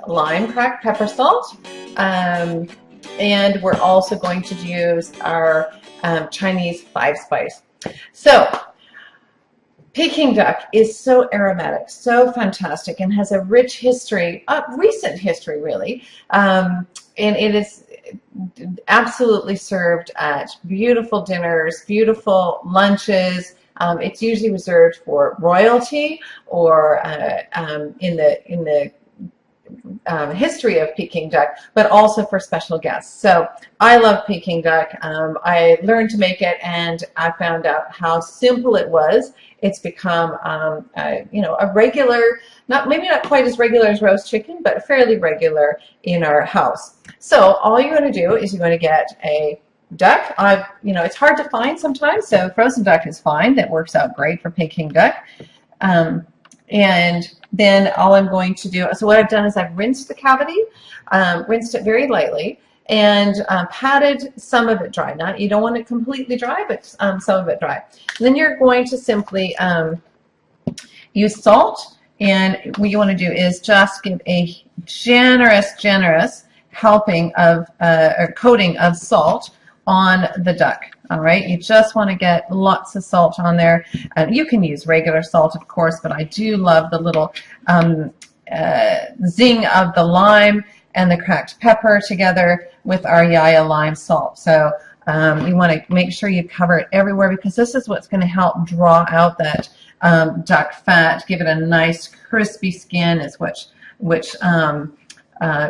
lime cracked pepper salt, and we're also going to use our Chinese 5-spice. So Peking duck is so aromatic, so fantastic, and has a rich history, recent history really, and it is absolutely served at beautiful dinners, beautiful lunches. It's usually reserved for royalty or in the history of Peking duck, but also for special guests. So I love Peking duck. I learned to make it, and I found out how simple it was. It's become, you know, a regular, maybe not quite as regular as roast chicken, but fairly regular in our house. So all you're going to do is you're going to get a duck. You know, it's hard to find sometimes, so frozen duck is fine. That works out great for Peking duck. And then all I'm going to do, so what I've done is I've rinsed the cavity, rinsed it very lightly, and patted some of it dry. Not, you don't want it completely dry, but some of it dry. And then you're going to simply use salt, and what you want to do is just give a generous helping of or coating of salt on the duck. All right, you just want to get lots of salt on there. You can use regular salt, of course, but I do love the little zing of the lime and the cracked pepper together with our YIAH lime salt. So you want to make sure you cover it everywhere, because this is what's going to help draw out that duck fat, give it a nice crispy skin, is which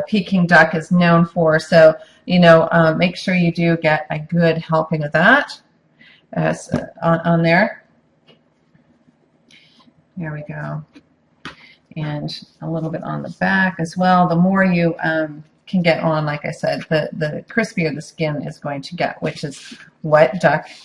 Peking duck is known for. So, you know, make sure you do get a good helping of that on there. There we go. And a little bit on the back as well. The more you can get on, like I said, the crispier the skin is going to get, which is what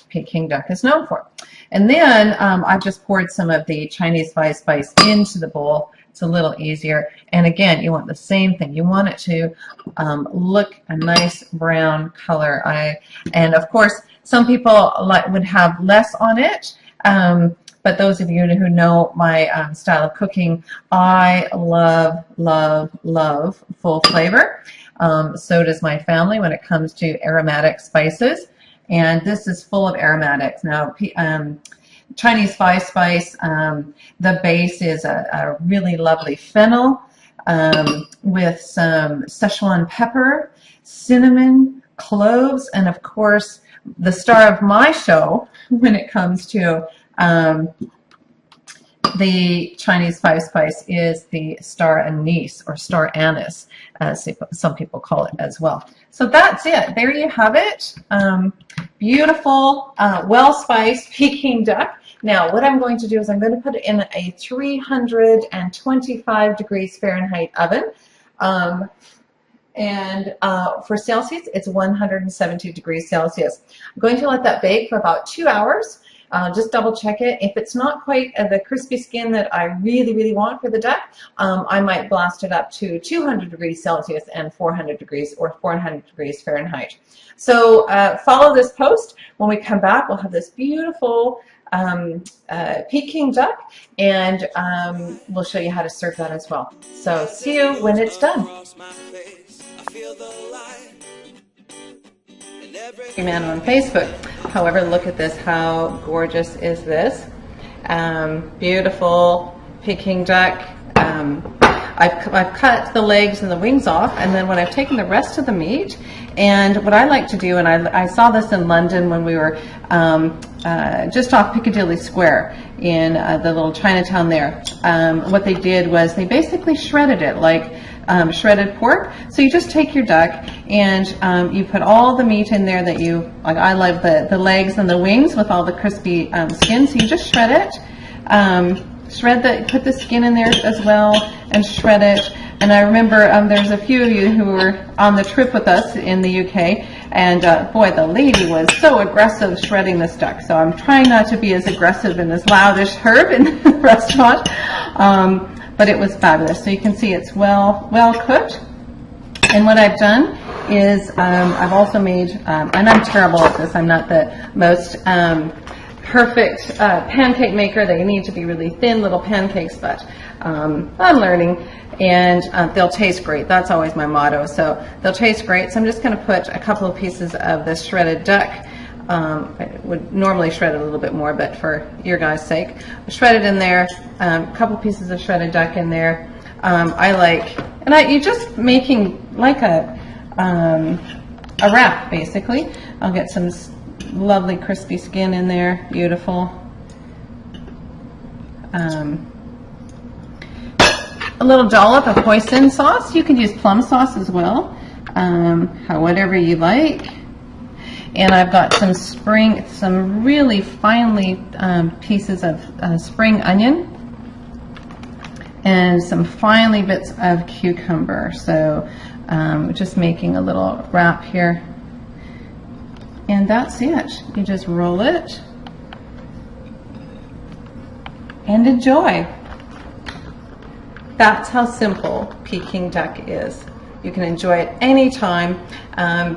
Peking duck is known for. And then I've just poured some of the Chinese 5-spice into the bowl. It's a little easier. And again, you want the same thing. You want it to look a nice brown color. And of course, some people would have less on it. But those of you who know my style of cooking, I love full flavor. So does my family when it comes to aromatic spices. And this is full of aromatics. Now, Chinese 5-spice, the base is a really lovely fennel with some Szechuan pepper, cinnamon, cloves, and of course, the star of my show when it comes to the Chinese 5-spice is the star anise, or star anise, as some people call it as well. So that's it. There you have it. Beautiful, well-spiced Peking duck. Now, what I'm going to do is I'm going to put it in a 325 degrees Fahrenheit oven. And for Celsius, it's 170 degrees Celsius. I'm going to let that bake for about 2 hours. Just double check it. If it's not quite the crispy skin that I really want for the duck, I might blast it up to 200 degrees Celsius and 400 degrees or 400 degrees Fahrenheit. So follow this post. When we come back, we'll have this beautiful Peking duck, and we'll show you how to serve that as well. So see you when it's done. Man on Facebook. However, look at this. How gorgeous is this? Beautiful Peking duck. I've cut the legs and the wings off, and then when I've taken the rest of the meat, and what I like to do, and I saw this in London when we were just off Piccadilly Square in the little Chinatown there. What they did was they basically shredded it like shredded pork. So you just take your duck and you put all the meat in there that you like. I love the legs and the wings with all the crispy skin. So you just shred it. Put the skin in there as well and shred it. And I remember there's a few of you who were on the trip with us in the UK, and boy, the lady was so aggressive shredding this duck. So I'm trying not to be as aggressive and as loud as Herb in the restaurant, but it was fabulous. So you can see it's well cooked. And what I've done is I've also made, and I'm terrible at this, I'm not the most perfect pancake maker. They need to be really thin little pancakes, but I'm learning, and they'll taste great. That's always my motto. So they'll taste great. So I'm just going to put a couple of pieces of the shredded duck. I would normally shred it a little bit more, but for your guys' sake, shred it in there. A couple pieces of shredded duck in there. You're just making like a wrap, basically. I'll get some lovely crispy skin in there, beautiful. A little dollop of hoisin sauce. You can use plum sauce as well, whatever you like. And I've got some really finely pieces of spring onion and some finely bits of cucumber. So just making a little wrap here. And that's it. You just roll it and enjoy. That's how simple Peking duck is. You can enjoy it anytime.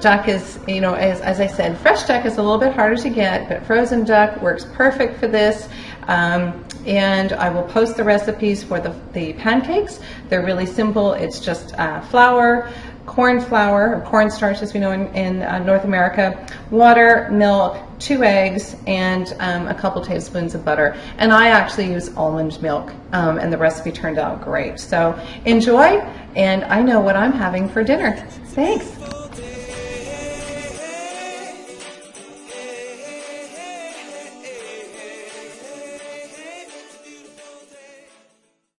Duck is, as I said, fresh duck is a little bit harder to get, but frozen duck works perfect for this. And I will post the recipes for the pancakes. They're really simple. It's just flour, corn flour, or cornstarch as we know in North America, water, milk, 2 eggs, and a couple tablespoons of butter. And I actually use almond milk, and the recipe turned out great. So enjoy, and I know what I'm having for dinner. Thanks.